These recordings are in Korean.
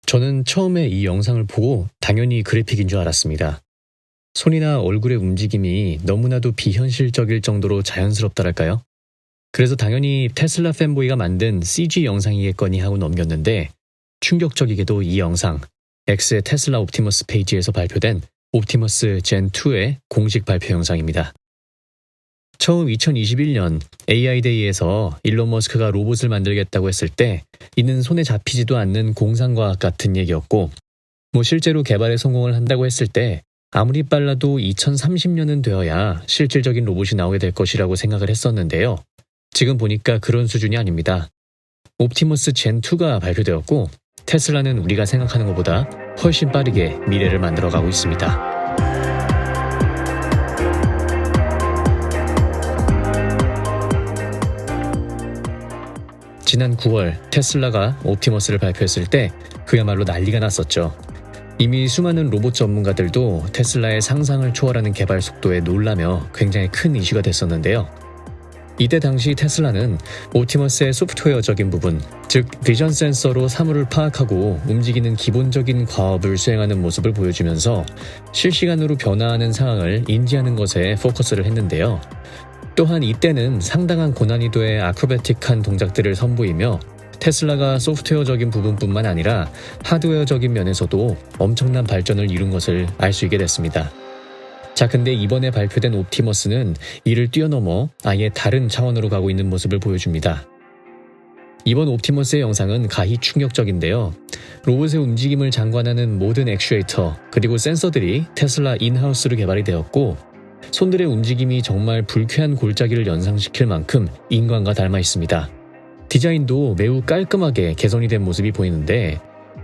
저는 처음에 이 영상을 보고 당연히 그래픽인 줄 알았습니다. 손이나 얼굴의 움직임이 너무나도 비현실적일 정도로 자연스럽다랄까요? 그래서 당연히 테슬라 팬보이가 만든 CG 영상이겠거니 하고 넘겼는데 충격적이게도 이 영상, X의 테슬라 옵티머스 페이지에서 발표된 옵티머스 젠2의 공식 발표 영상입니다. 처음 2021년 AI데이에서 일론 머스크가 로봇을 만들겠다고 했을 때 이는 손에 잡히지도 않는 공상과학 같은 얘기였고 실제로 개발에 성공을 한다고 했을 때 아무리 빨라도 2030년은 되어야 실질적인 로봇이 나오게 될 것이라고 생각을 했었는데요. 지금 보니까 그런 수준이 아닙니다. 옵티머스 젠2가 발표되었고 테슬라는 우리가 생각하는 것보다 훨씬 빠르게 미래를 만들어가고 있습니다. 지난 9월 테슬라가 옵티머스를 발표했을 때 그야말로 난리가 났었죠. 이미 수많은 로봇 전문가들도 테슬라의 상상을 초월하는 개발 속도에 놀라며 굉장히 큰 이슈가 됐었는데요. 이때 당시 테슬라는 옵티머스의 소프트웨어적인 부분, 즉 비전 센서로 사물을 파악하고 움직이는 기본적인 과업을 수행하는 모습을 보여주면서 실시간으로 변화하는 상황을 인지하는 것에 포커스를 했는데요. 또한 이때는 상당한 고난이도의 아크로바틱한 동작들을 선보이며 테슬라가 소프트웨어적인 부분뿐만 아니라 하드웨어적인 면에서도 엄청난 발전을 이룬 것을 알 수 있게 됐습니다. 자, 근데 이번에 발표된 옵티머스는 이를 뛰어넘어 아예 다른 차원으로 가고 있는 모습을 보여줍니다. 이번 옵티머스의 영상은 가히 충격적인데요. 로봇의 움직임을 장관하는 모든 액추에이터 그리고 센서들이 테슬라 인하우스로 개발이 되었고 손들의 움직임이 정말 불쾌한 골짜기를 연상시킬 만큼 인간과 닮아 있습니다. 디자인도 매우 깔끔하게 개선이 된 모습이 보이는데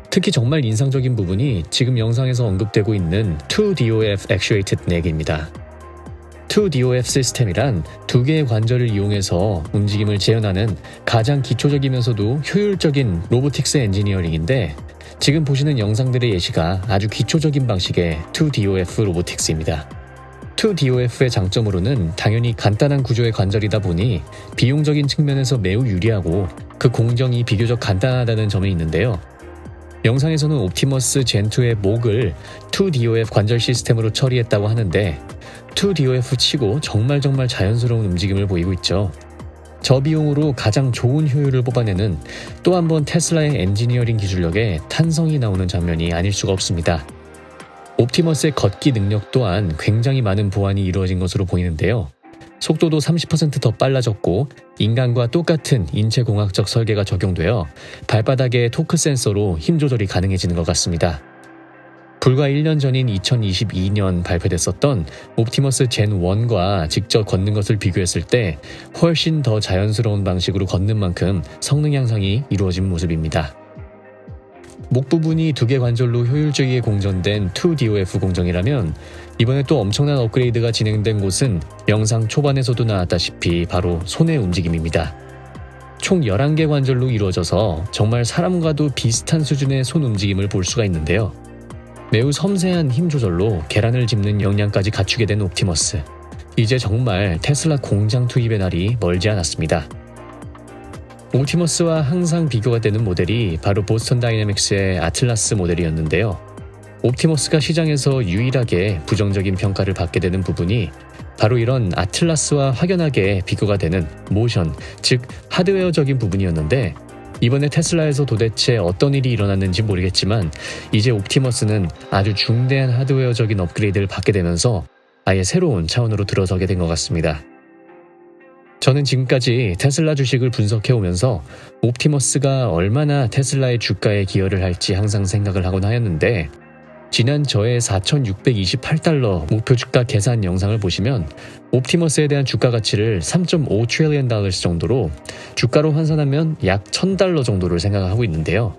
특히 정말 인상적인 부분이 지금 영상에서 언급되고 있는 2DOF Actuated Leg입니다. 2DOF 시스템이란 두 개의 관절을 이용해서 움직임을 재현하는 가장 기초적이면서도 효율적인 로보틱스 엔지니어링인데 지금 보시는 영상들의 예시가 아주 기초적인 방식의 2DOF 로보틱스입니다. 2DOF의 장점으로는 당연히 간단한 구조의 관절이다 보니 비용적인 측면에서 매우 유리하고 그 공정이 비교적 간단하다는 점이 있는데요. 영상에서는 옵티머스 젠2의 목을 2DOF 관절 시스템으로 처리했다고 하는데 2DOF 치고 정말 자연스러운 움직임을 보이고 있죠. 저비용으로 가장 좋은 효율을 뽑아내는 또 한 번 테슬라의 엔지니어링 기술력에 탄성이 나오는 장면이 아닐 수가 없습니다. 옵티머스의 걷기 능력 또한 굉장히 많은 보완이 이루어진 것으로 보이는데요. 속도도 30% 더 빨라졌고 인간과 똑같은 인체공학적 설계가 적용되어 발바닥의 토크 센서로 힘 조절이 가능해지는 것 같습니다. 불과 1년 전인 2022년 발표됐었던 옵티머스 젠1과 직접 걷는 것을 비교했을 때 훨씬 더 자연스러운 방식으로 걷는 만큼 성능 향상이 이루어진 모습입니다. 목 부분이 두 개 관절로 효율적이게 공전된 2DOF 공정이라면 이번에 또 엄청난 업그레이드가 진행된 곳은 영상 초반에서도 나왔다시피 바로 손의 움직임입니다. 총 11개 관절로 이루어져서 정말 사람과도 비슷한 수준의 손 움직임을 볼 수가 있는데요. 매우 섬세한 힘 조절로 계란을 짚는 역량까지 갖추게 된 옵티머스. 이제 정말 테슬라 공장 투입의 날이 멀지 않았습니다. 옵티머스와 항상 비교가 되는 모델이 바로 보스턴 다이내믹스의 아틀라스 모델이었는데요. 옵티머스가 시장에서 유일하게 부정적인 평가를 받게 되는 부분이 바로 이런 아틀라스와 확연하게 비교가 되는 모션, 즉 하드웨어적인 부분이었는데 이번에 테슬라에서 도대체 어떤 일이 일어났는지 모르겠지만 이제 옵티머스는 아주 중대한 하드웨어적인 업그레이드를 받게 되면서 아예 새로운 차원으로 들어서게 된 것 같습니다. 저는 지금까지 테슬라 주식을 분석해오면서 옵티머스가 얼마나 테슬라의 주가에 기여를 할지 항상 생각을 하곤 하였는데 지난 저의 4,628달러 목표 주가 계산 영상을 보시면 옵티머스에 대한 주가 가치를 3.5 트릴리언 달러스 정도로 주가로 환산하면 약 1,000달러 정도를 생각하고 있는데요.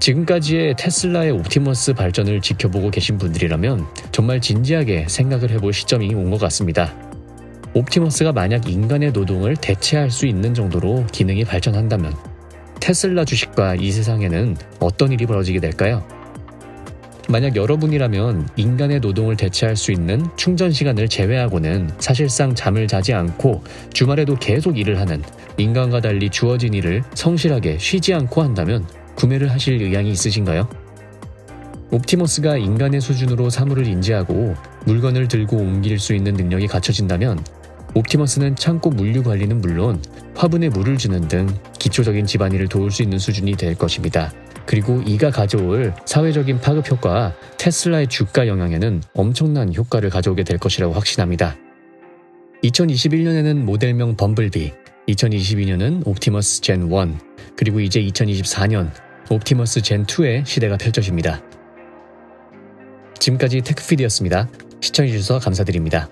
지금까지의 테슬라의 옵티머스 발전을 지켜보고 계신 분들이라면 정말 진지하게 생각을 해볼 시점이 온 것 같습니다. 옵티머스가 만약 인간의 노동을 대체할 수 있는 정도로 기능이 발전한다면 테슬라 주식과 이 세상에는 어떤 일이 벌어지게 될까요? 만약 여러분이라면 인간의 노동을 대체할 수 있는 충전 시간을 제외하고는 사실상 잠을 자지 않고 주말에도 계속 일을 하는 인간과 달리 주어진 일을 성실하게 쉬지 않고 한다면 구매를 하실 의향이 있으신가요? 옵티머스가 인간의 수준으로 사물을 인지하고 물건을 들고 옮길 수 있는 능력이 갖춰진다면 옵티머스는 창고 물류 관리는 물론 화분에 물을 주는 등 기초적인 집안일을 도울 수 있는 수준이 될 것입니다. 그리고 이가 가져올 사회적인 파급 효과와 테슬라의 주가 영향에는 엄청난 효과를 가져오게 될 것이라고 확신합니다. 2021년에는 모델명 범블비, 2022년은 옵티머스 젠 1, 그리고 이제 2024년 옵티머스 젠 2의 시대가 펼쳐집니다. 지금까지 테크피디였습니다. 시청해주셔서 감사드립니다.